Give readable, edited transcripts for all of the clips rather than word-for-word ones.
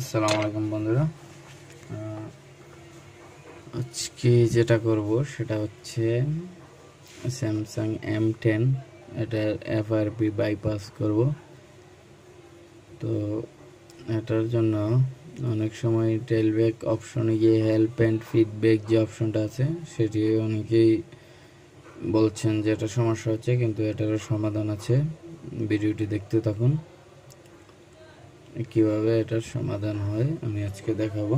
আসসালামু আলাইকুম বন্ধুরা। আজকে যেটা করব সেটা হচ্ছে স্যামসাং M10 এটার FRP বাইপাস করব। তো এটার জন্য অনেক সময় টেলব্যাক অপশনে গিয়ে হেল্প অ্যান্ড ফিডব্যাক যে অপশনটা আছে সেটি অনেকেই বলছেন যে এটা সমস্যা হচ্ছে, কিন্তু এটারও সমাধান আছে। ভিডিওটি দেখতে থাকুন, কিভাবে এটার সমাধান হয় আমি আজকে দেখাবো।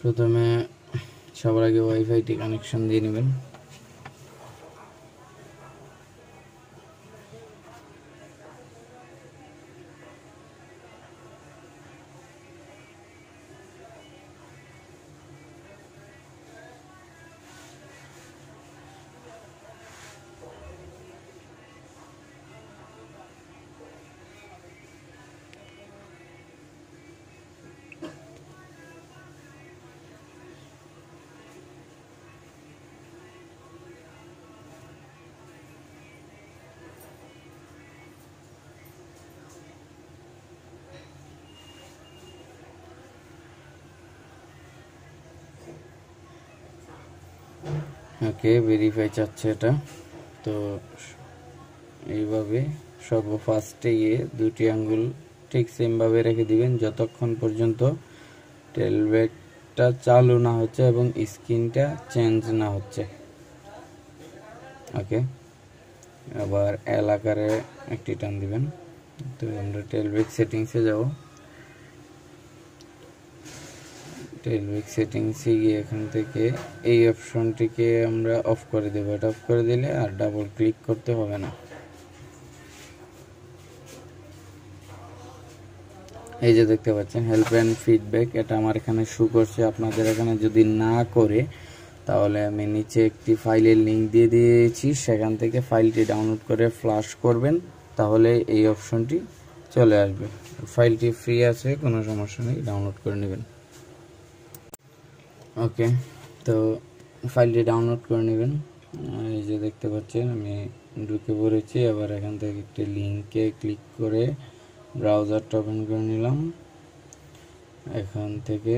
প্রথমে সবার আগে ওয়াইফাইটি কানেকশন দিয়ে নেবেন। ওকে, ভেরিফাই চাচ্ছে এটা। তো এইভাবে সর্বফার্স্টে গিয়ে দুটি আঙ্গুল ঠিক সেমভাবে রেখে দিবেন যতক্ষণ পর্যন্ত টেলব্যাকটা চালু না হচ্ছে এবং স্ক্রিনটা চেঞ্জ না হচ্ছে। ওকে, আবার এল আকারে একটি টান দিবেন। তো আমরা টেলব্যাক সেটিংসে যাব। টেলব্যাক সেটিংসে গিয়ে এখান থেকে এই অপশনটিকে আমরা অফ করে দেব। এটা অফ করে দিলে আর ডাবল ক্লিক করতে হবে না। এই যে দেখতে পাচ্ছেন হেল্প অ্যান্ড ফিডব্যাক, এটা আমার এখানে শো করছে। আপনাদের এখানে যদি না করে তাহলে আমি নিচে একটি ফাইলের লিঙ্ক দিয়ে দিয়েছি, সেখান থেকে ফাইলটি ডাউনলোড করে ফ্লাশ করবেন, তাহলে এই অপশনটি চলে আসবে। ফাইলটি ফ্রি আছে, কোনো সমস্যা নেই, ডাউনলোড করে নেবেন। ওকে, তো ফাইলটি ডাউনলোড করে নেবেন। এই যে দেখতে পাচ্ছেন আমি ঢুকে পড়েছি। আবার এখান থেকে একটি লিঙ্কে ক্লিক করে ব্রাউজারটা ওপেন করে নিলাম। এখান থেকে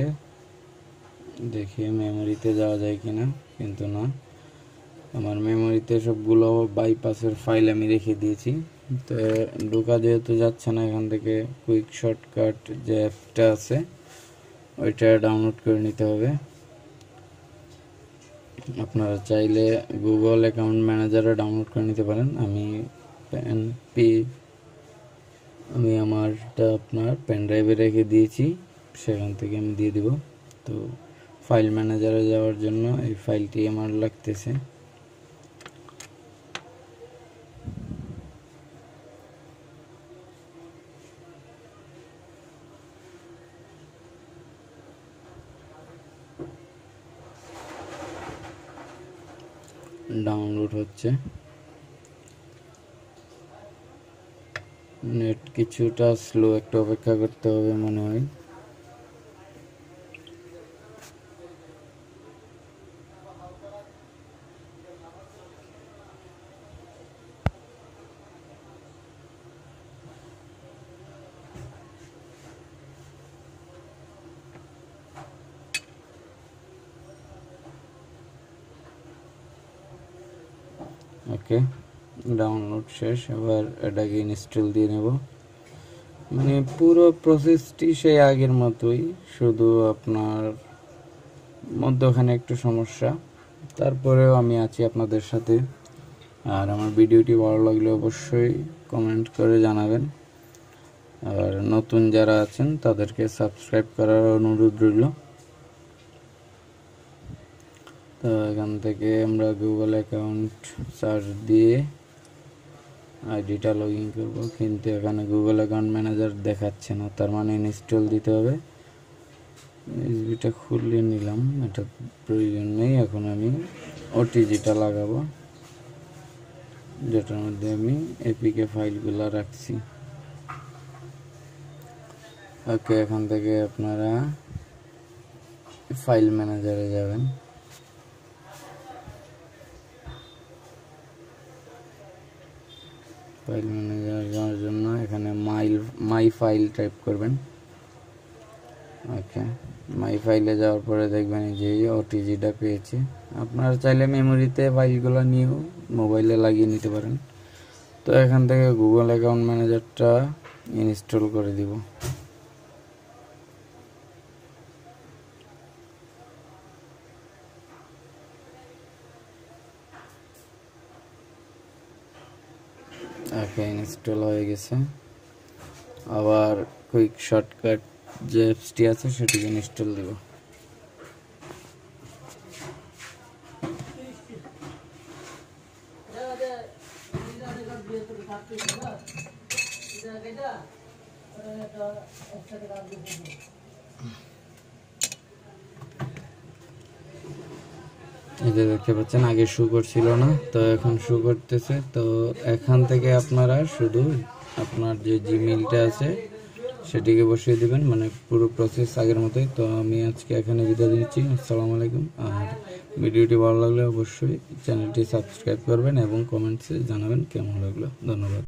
দেখি মেমোরিতে যাওয়া যায় কিনা, কিন্তু না, আমার মেমোরিতে সবগুলো বাইপাসের ফাইল আমি রেখে দিয়েছি। তো ঢোকা যেহেতু যাচ্ছে না, এখান থেকে কুইক শর্টকাট যে অ্যাপটা আছে ওইটা ডাউনলোড করে নিতে হবে। আপনারা চাইলে গুগল অ্যাকাউন্ট ম্যানেজারে ডাউনলোড করে নিতে পারেন। আমি আমারটা আপনার পেন ড্রাইভে রেখে দিয়েছি, সেখান থেকে আমি দিয়ে দিব। তো ফাইল ম্যানেজারে যাওয়ার জন্য এই ফাইলটি আমার লাগতেছে। ডাউনলোড হচ্ছে, নেট কিছুটা স্লো, একটু অপেক্ষা করতে হবে মনে হয়। ওকে, ডাউনলোড শেষ। এবার এটাকে ইনস্টল দিয়ে নেব। মানে পুরো প্রসেসটি সেই আগের মতোই, শুধু আপনার মধ্যখানে একটু সমস্যা। তারপরেও আমি আছি আপনাদের সাথে। আর আমার ভিডিওটি ভালো লাগলে অবশ্যই কমেন্ট করে জানাবেন। আর নতুন যারা আছেন তাদেরকে সাবস্ক্রাইব করার অনুরোধ রইল। তো এখান থেকে আমরা গুগল অ্যাকাউন্ট সার্চ দিয়ে আইডিটা লগ ইন করবো, কিন্তু এখানে গুগল অ্যাকাউন্ট ম্যানেজার দেখাচ্ছে না, তার মানে ইনস্টল দিতে হবে। এসবিটা খুলে নিলাম, এটা প্রয়োজন নেই। এখন আমি ওটিজিটা লাগাবো, যেটার মধ্যে আমি এপিকে ফাইলগুলো রাখছি। ওকে, এখান থেকে আপনারা ফাইল ম্যানেজারে যাবেন। ফাইল ম্যানেজার যাওয়ার জন্য এখানে মাই ফাইল টাইপ করবেন। ওকে, মাই ফাইলে যাওয়ার পরে দেখবেন যে ওটিজিটা পেয়েছি। আপনারা চাইলে মেমোরিতে ফাইলগুলো নিয়েও মোবাইলে লাগিয়ে নিতে পারেন। তো এখান থেকে গুগল অ্যাকাউন্ট ম্যানেজারটা ইনস্টল করে দিব। ওকে, ইনস্টল হয়ে গেছে। আবার কুইক শর্টকাট যে অ্যাপসটি আছে সেটিকে ইনস্টল দিব। এই যে দেখতে পাচ্ছেন আগে শো করছিল না, তো এখন শো করতেছে। তো এখান থেকে আপনারা শুধু আপনার যে জিমেইলটা আছে সেটিকে বসিয়ে দিবেন, মানে পুরো প্রসেস আগের মতোই। তো আমি আজকে এখানে বিদায় দিচ্ছি। আসসালামু আলাইকুম। আর ভিডিওটি ভালো লাগলে অবশ্যই চ্যানেলটি সাবস্ক্রাইব করবেন এবং কমেন্টসে জানাবেন কেমন লাগলো। ধন্যবাদ।